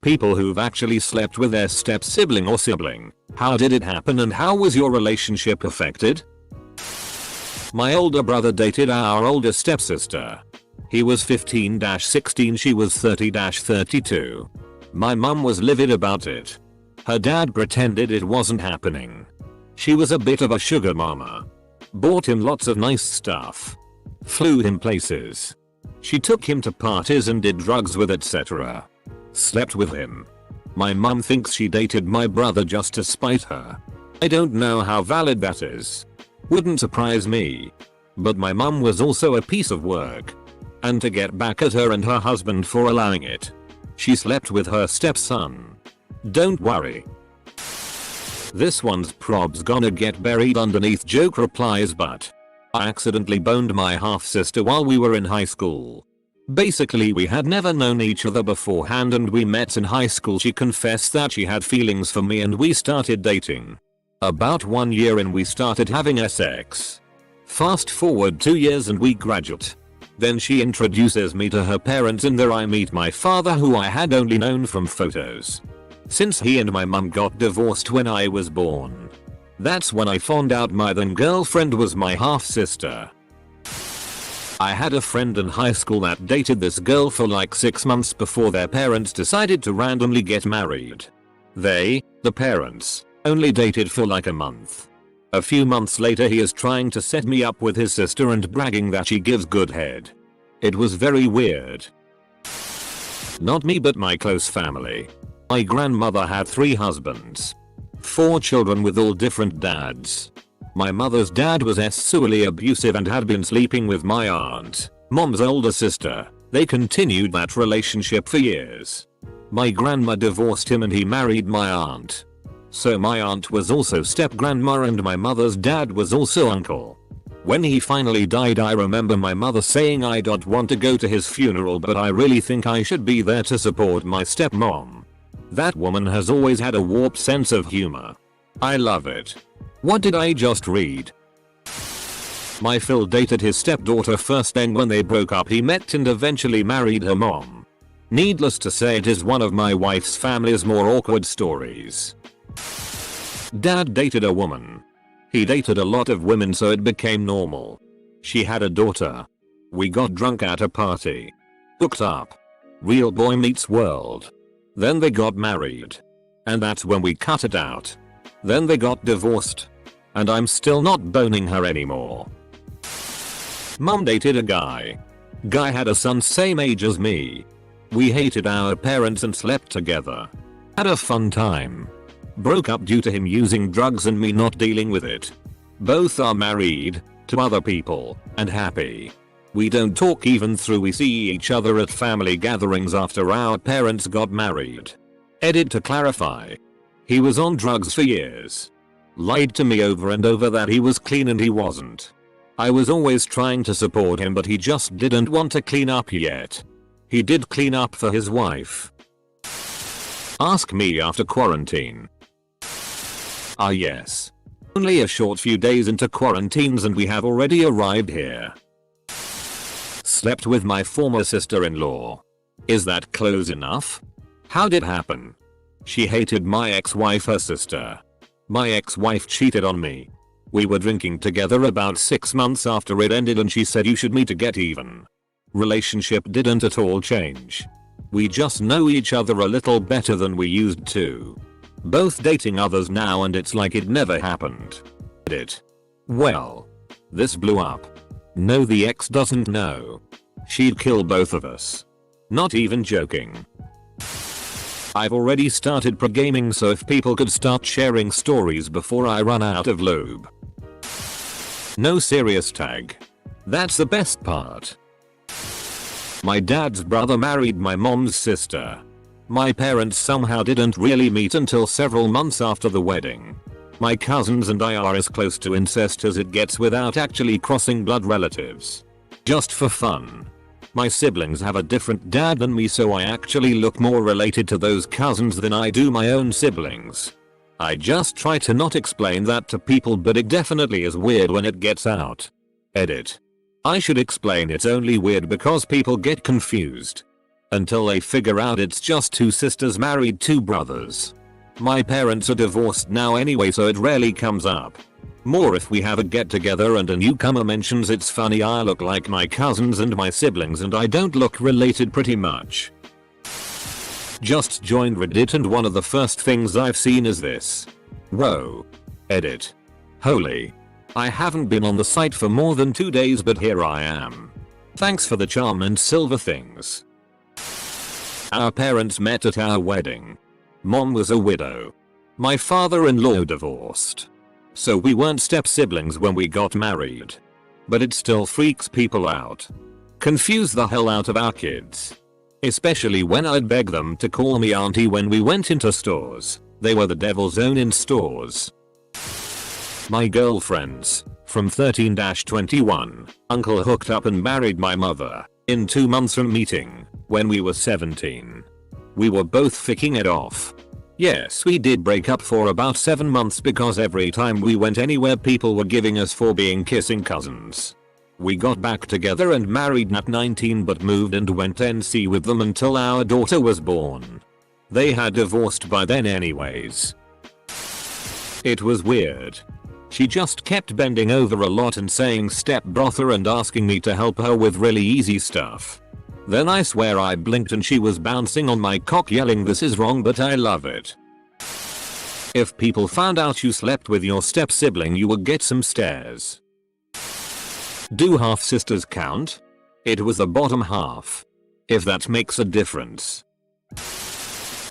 People who've actually slept with their step sibling or sibling. How did it happen and how was your relationship affected? My older brother dated our older stepsister. He was 15-16, she was 30-32. My mum was livid about it. Her dad pretended it wasn't happening. She was a bit of a sugar mama. Bought him lots of nice stuff. Flew him places. She took him to parties and did drugs with etc. Slept with him. My mum thinks she dated my brother just to spite her. I don't know how valid that is. Wouldn't surprise me. But my mum was also a piece of work. And to get back at her and her husband for allowing it, she slept with her stepson. Don't worry. This one's prob's gonna get buried underneath joke replies, but I accidentally boned my half sister while we were in high school. Basically we had never known each other beforehand and we met in high school. She confessed that she had feelings for me and we started dating. About 1 year in we started having sex. Fast forward 2 years and we graduate. Then she introduces me to her parents and there I meet my father, who I had only known from photos. Since he and my mum got divorced when I was born. That's when I found out my then girlfriend was my half sister. I had a friend in high school that dated this girl for like 6 months before their parents decided to randomly get married. They, the parents, only dated for like a month. A few months later he is trying to set me up with his sister and bragging that she gives good head. It was very weird. Not me but my close family. My grandmother had 3 husbands. 4 children with all different dads. My mother's dad was sexually abusive and had been sleeping with my aunt, mom's older sister. They continued that relationship for years. My grandma divorced him and he married my aunt. So my aunt was also step-grandma and my mother's dad was also uncle. When he finally died I remember my mother saying I don't want to go to his funeral but I really think I should be there to support my stepmom. That woman has always had a warped sense of humor. I love it. What did I just read? My Phil dated his stepdaughter first, then when they broke up he met and eventually married her mom. Needless to say it is one of my wife's family's more awkward stories. Dad dated a woman. He dated a lot of women so it became normal. She had a daughter. We got drunk at a party. Hooked up. Real boy meets world. Then they got married. And that's when we cut it out. Then they got divorced. And I'm still not boning her anymore. Mom dated a guy. Guy had a son same age as me. We hated our parents and slept together. Had a fun time. Broke up due to him using drugs and me not dealing with it. Both are married, to other people, and happy. We don't talk even though we see each other at family gatherings after our parents got married. Edit to clarify. He was on drugs for years. Lied to me over and over that he was clean and he wasn't. I was always trying to support him but he just didn't want to clean up yet. He did clean up for his wife. Ask me after quarantine. Ah yes. Only a short few days into quarantines and we have already arrived here. Slept with my former sister-in-law. Is that close enough? How did it happen? She hated my ex-wife, her sister. My ex-wife cheated on me. We were drinking together about 6 months after it ended and she said you should meet to get even. Relationship didn't at all change. We just know each other a little better than we used to. Both dating others now and it's like it never happened. Well. This blew up. No, the ex doesn't know. She'd kill both of us. Not even joking. I've already started pre-gaming so if people could start sharing stories before I run out of lube. No serious tag. That's the best part. My dad's brother married my mom's sister. My parents somehow didn't really meet until several months after the wedding. My cousins and I are as close to incest as it gets without actually crossing blood relatives. Just for fun. My siblings have a different dad than me so I actually look more related to those cousins than I do my own siblings. I just try to not explain that to people but it definitely is weird when it gets out. Edit. I should explain it's only weird because people get confused. Until they figure out it's just two sisters married two brothers. My parents are divorced now anyway, so it rarely comes up. More if we have a get together and a newcomer mentions it's funny I look like my cousins and my siblings and I don't look related pretty much. Just joined Reddit and one of the first things I've seen is this. Whoa. Edit. Holy. I haven't been on the site for more than 2 days but here I am. Thanks for the charm and silver things. Our parents met at our wedding. Mom was a widow. My father-in-law divorced. So we weren't step-siblings when we got married. But it still freaks people out. Confused the hell out of our kids. Especially when I'd beg them to call me auntie when we went into stores. They were the devil's own in stores. My girlfriends, from 13-21, uncle hooked up and married my mother, in 2 months from meeting, when we were 17. We were both ficking it off. Yes, we did break up for about 7 months because every time we went anywhere people were giving us for being kissing cousins. We got back together and married at 19 but moved and went NC with them until our daughter was born. They had divorced by then anyways. It was weird. She just kept bending over a lot and saying step brother and asking me to help her with really easy stuff. Then I swear I blinked and she was bouncing on my cock yelling this is wrong but I love it. If people found out you slept with your step sibling you would get some stares. Do half sisters count? It was the bottom half. If that makes a difference.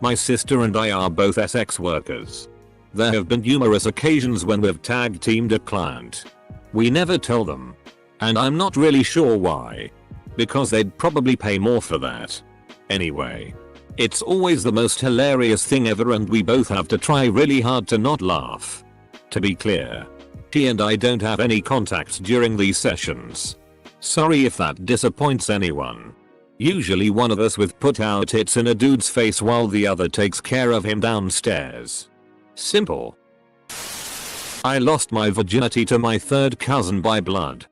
My sister and I are both sex workers. There have been numerous occasions when we've tag teamed a client. We never tell them. And I'm not really sure why. Because they'd probably pay more for that. Anyway. It's always the most hilarious thing ever and we both have to try really hard to not laugh. To be clear. She and I don't have any contact during these sessions. Sorry if that disappoints anyone. Usually one of us with put out tits in a dude's face while the other takes care of him downstairs. Simple. I lost my virginity to my third cousin by blood.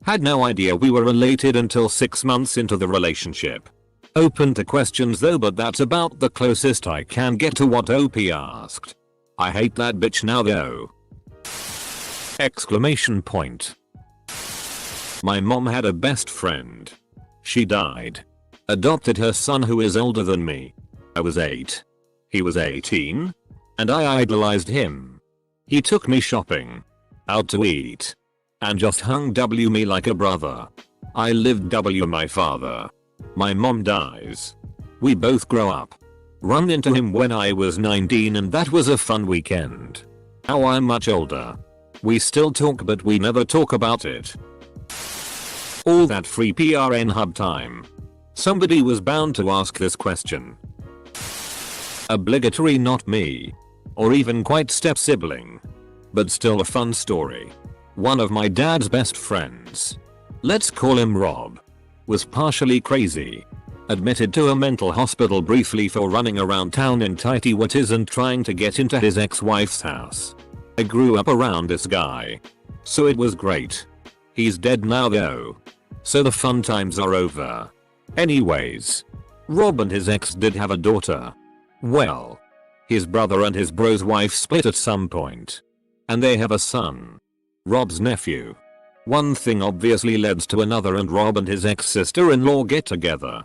Had no idea we were related until 6 months into the relationship. Open to questions though but that's about the closest I can get to what OP asked. I hate that bitch now though. Exclamation point. My mom had a best friend. She died. Adopted her son who is older than me. I was 8. He was 18. And I idolized him. He took me shopping. Out to eat. And just hung W me like a brother. I lived W my father. My mom dies. We both grow up. Run into him when I was 19 and that was a fun weekend. Now I'm much older. We still talk but we never talk about it. All that free PRN hub time. Somebody was bound to ask this question. Obligatory not me. Or even quite step sibling. But still a fun story. One of my dad's best friends. Let's call him Rob. Was partially crazy. Admitted to a mental hospital briefly for running around town in tighty whities and trying to get into his ex-wife's house. I grew up around this guy. So it was great. He's dead now though. So the fun times are over. Anyways. Rob and his ex did have a daughter. Well. His brother and his bro's wife split at some point. And they have a son. Rob's nephew. One thing obviously leads to another and Rob and his ex-sister-in-law get together.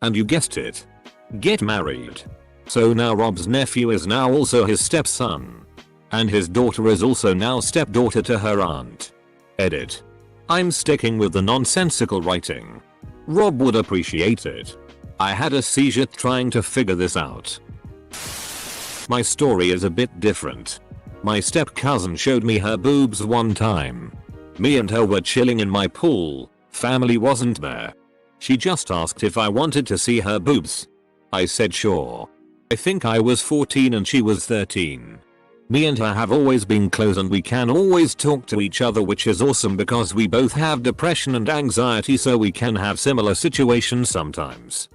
And you guessed it. Get married. So now Rob's nephew is now also his stepson. And his daughter is also now stepdaughter to her aunt. Edit. I'm sticking with the nonsensical writing. Rob would appreciate it. I had a seizure trying to figure this out. My story is a bit different. My step cousin showed me her boobs one time. Me and her were chilling in my pool. Family wasn't there. She just asked if I wanted to see her boobs. I said sure. I think I was 14 and she was 13. Me and her have always been close and we can always talk to each other, which is awesome because we both have depression and anxiety, so we can have similar situations sometimes.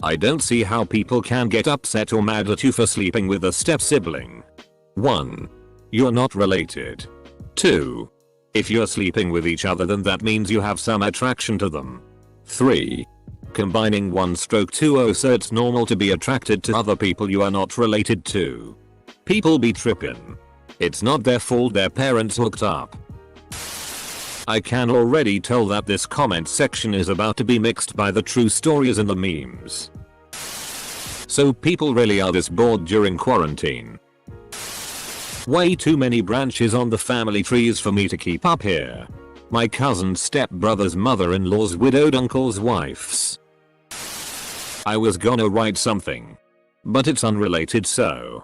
I don't see how people can get upset or mad at you for sleeping with a step sibling. 1. You're not related. 2. If you're sleeping with each other then that means you have some attraction to them. 3. Combining 1/20, so it's normal to be attracted to other people you are not related to. People be trippin'. It's not their fault their parents hooked up. I can already tell that this comment section is about to be mixed by the true stories and the memes. So people really are this bored during quarantine. Way too many branches on the family trees for me to keep up here. My cousin's stepbrother's mother-in-law's widowed uncle's wife's. I was gonna write something, but it's unrelated, so.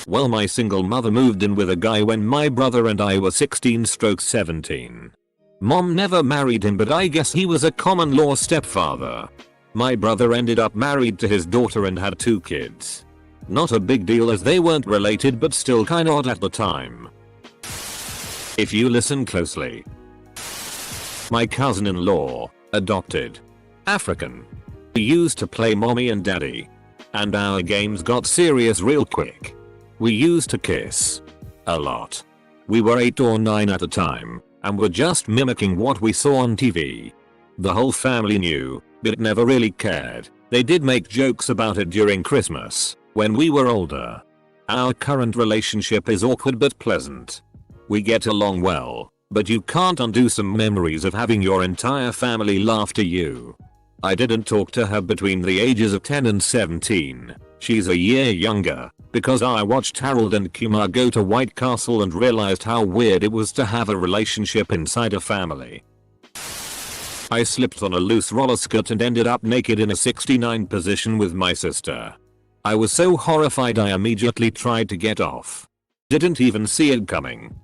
Well, my single mother moved in with a guy when my brother and I were 16/17. Mom never married him, but I guess he was a common law stepfather. My brother ended up married to his daughter and had 2 kids. Not a big deal as they weren't related, but still kinda odd at the time. If you listen closely. My cousin-in-law, adopted. African. We used to play mommy and daddy. And our games got serious real quick. We used to kiss. A lot. We were 8 or 9 at the time, and were just mimicking what we saw on TV. The whole family knew, but never really cared. They did make jokes about it during Christmas, when we were older. Our current relationship is awkward but pleasant. We get along well, but you can't undo some memories of having your entire family laugh to you. I didn't talk to her between the ages of 10 and 17. She's a year younger, because I watched Harold and Kumar go to White Castle and realized how weird it was to have a relationship inside a family. I slipped on a loose roller skirt and ended up naked in a 69 position with my sister. I was so horrified I immediately tried to get off. Didn't even see it coming.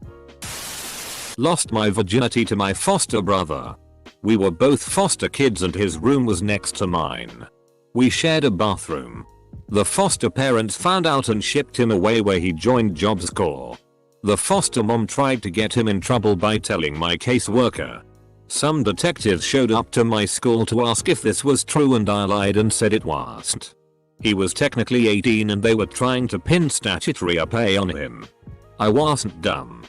Lost my virginity to my foster brother. We were both foster kids and his room was next to mine. We shared a bathroom. The foster parents found out and shipped him away where he joined Jobs Corps. The foster mom tried to get him in trouble by telling my caseworker. Some detectives showed up to my school to ask if this was true and I lied and said it wasn't. He was technically 18 and they were trying to pin statutory pay on him. I wasn't dumb.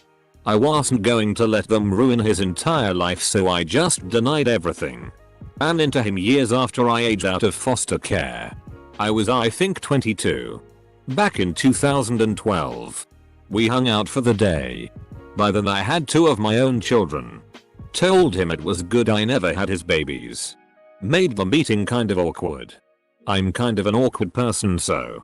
I wasn't going to let them ruin his entire life, so I just denied everything. And into him years after I aged out of foster care. I think 22. Back in 2012. We hung out for the day. By then I had 2 of my own children. Told him it was good I never had his babies. Made the meeting kind of awkward. I'm kind of an awkward person, so.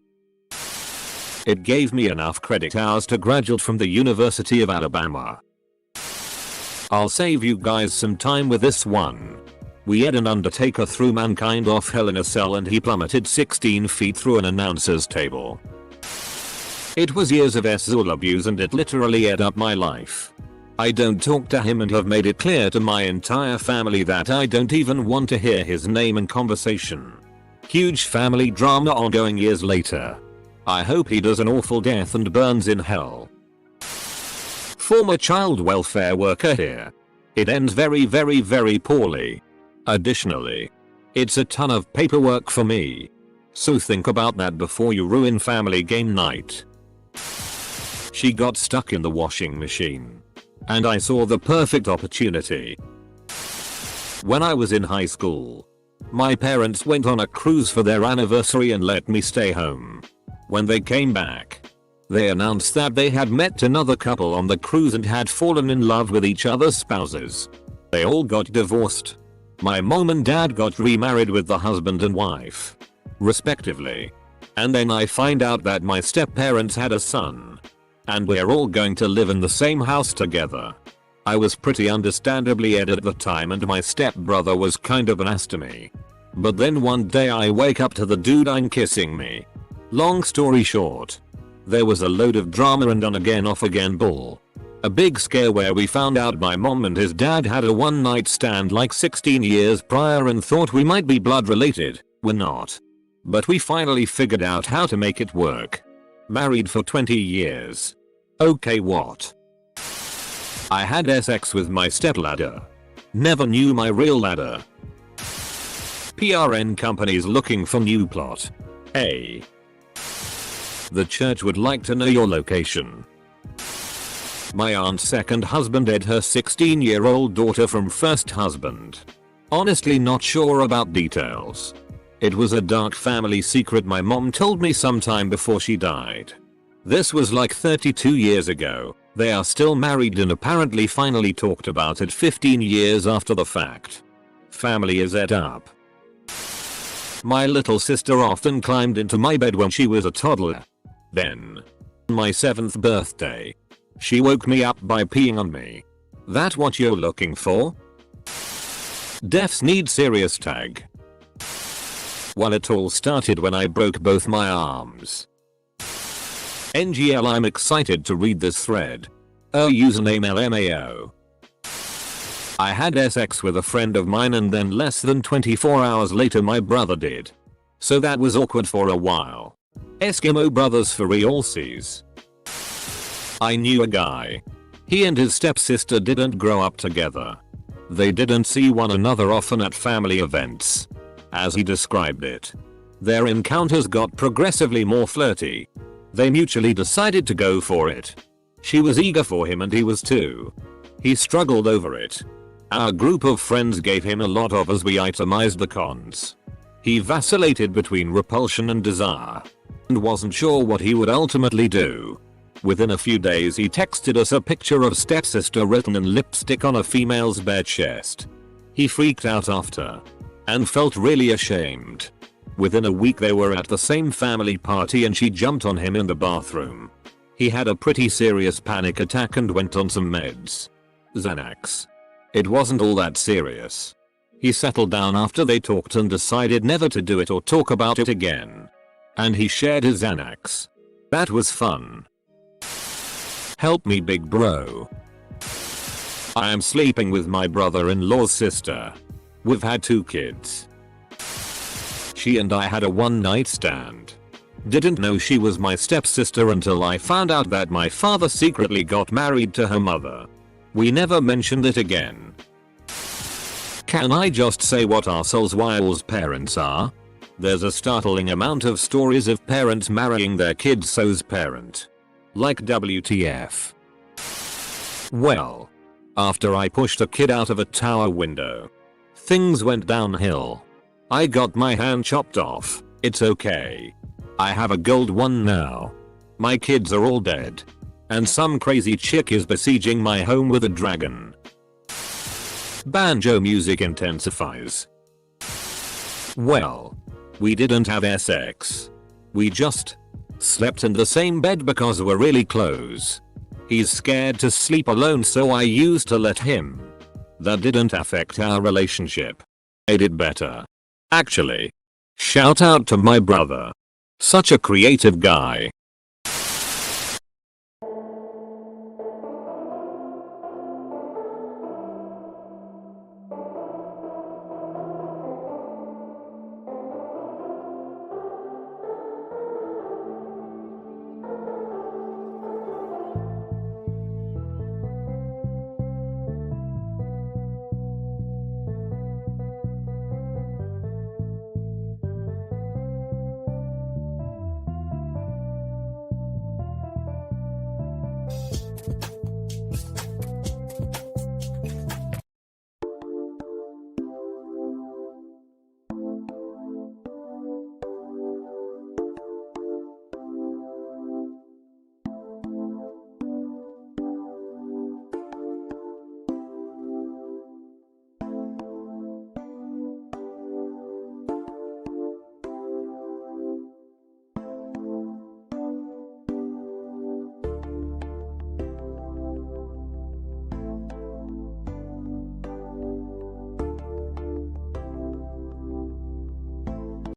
It gave me enough credit hours to graduate from the University of Alabama. I'll save you guys some time with this one. We had an undertaker threw mankind off hell in a cell and he plummeted 16 feet through an announcer's table. It was years of sexual abuse and it literally ate up my life. I don't talk to him and have made it clear to my entire family that I don't even want to hear his name in conversation. Huge family drama ongoing years later. I hope he does an awful death and burns in hell. Former child welfare worker here. It ends very poorly. Additionally, it's a ton of paperwork for me. So think about that before you ruin family game night. She got stuck in the washing machine. And I saw the perfect opportunity. When I was in high school, my parents went on a cruise for their anniversary and let me stay home. When they came back, they announced that they had met another couple on the cruise and had fallen in love with each other's spouses. They all got divorced. My mom and dad got remarried with the husband and wife, respectively. And then I find out that my step-parents had a son. And we're all going to live in the same house together. I was pretty understandably ed at the time and my stepbrother was kind of an ass to me. But then one day I wake up to the dude I'm kissing me. Long story short, there was a load of drama and on again off again bull. A big scare where we found out my mom and his dad had a one night stand like 16 years prior and thought we might be blood related. We're not. But we finally figured out how to make it work. Married for 20 years. Okay, what? I had sex with my stepladder. Never knew my real ladder. PRN companies looking for new plot. Hey. The church would like to know your location. My aunt's second husband ed her 16-year-old daughter from first husband. Honestly not sure about details. It was a dark family secret my mom told me sometime before she died. This was like 32 years ago. They are still married and apparently finally talked about it 15 years after the fact. Family is ate up. My little sister often climbed into my bed when she was a toddler. Then, on my 7th birthday, she woke me up by peeing on me. That what you're looking for? Deaths need serious tag. Well, it all started when I broke both my arms. NGL, I'm excited to read this thread. Username LMAO. I had sex with a friend of mine and then less than 24 hours later my brother did. So that was awkward for a while. Eskimo brothers for realsies. I knew a guy. He and his stepsister didn't grow up together. They didn't see one another often at family events. As he described it, their encounters got progressively more flirty. They mutually decided to go for it. She was eager for him and he was too. He struggled over it. Our group of friends gave him a lot of as we itemized the cons. He vacillated between repulsion and desire and wasn't sure what he would ultimately do. Within a few days he texted us a picture of stepsister written in lipstick on a female's bare chest. He freaked out after and felt really ashamed. Within a week they were at the same family party and she jumped on him in the bathroom. He had a pretty serious panic attack and went on some meds. Xanax. It wasn't all that serious. He settled down after they talked and decided never to do it or talk about it again. And he shared his Xanax. That was fun. Help me, big bro. I am sleeping with my brother-in-law's sister. We've had 2 kids. She and I had a one-night stand. Didn't know she was my stepsister until I found out that my father secretly got married to her mother. We never mentioned it again. Can I just say what arseholes Wyle's parents are? There's a startling amount of stories of parents marrying their kids' so's parent. Like WTF. Well, after I pushed a kid out of a tower window, things went downhill. I got my hand chopped off. It's okay. I have a gold one now. My kids are all dead. And some crazy chick is besieging my home with a dragon. Banjo music intensifies. Well, we didn't have sex. We just slept in the same bed because we're really close. He's scared to sleep alone so I used to let him. That didn't affect our relationship. Made it better. Actually. Shout out to my brother. Such a creative guy.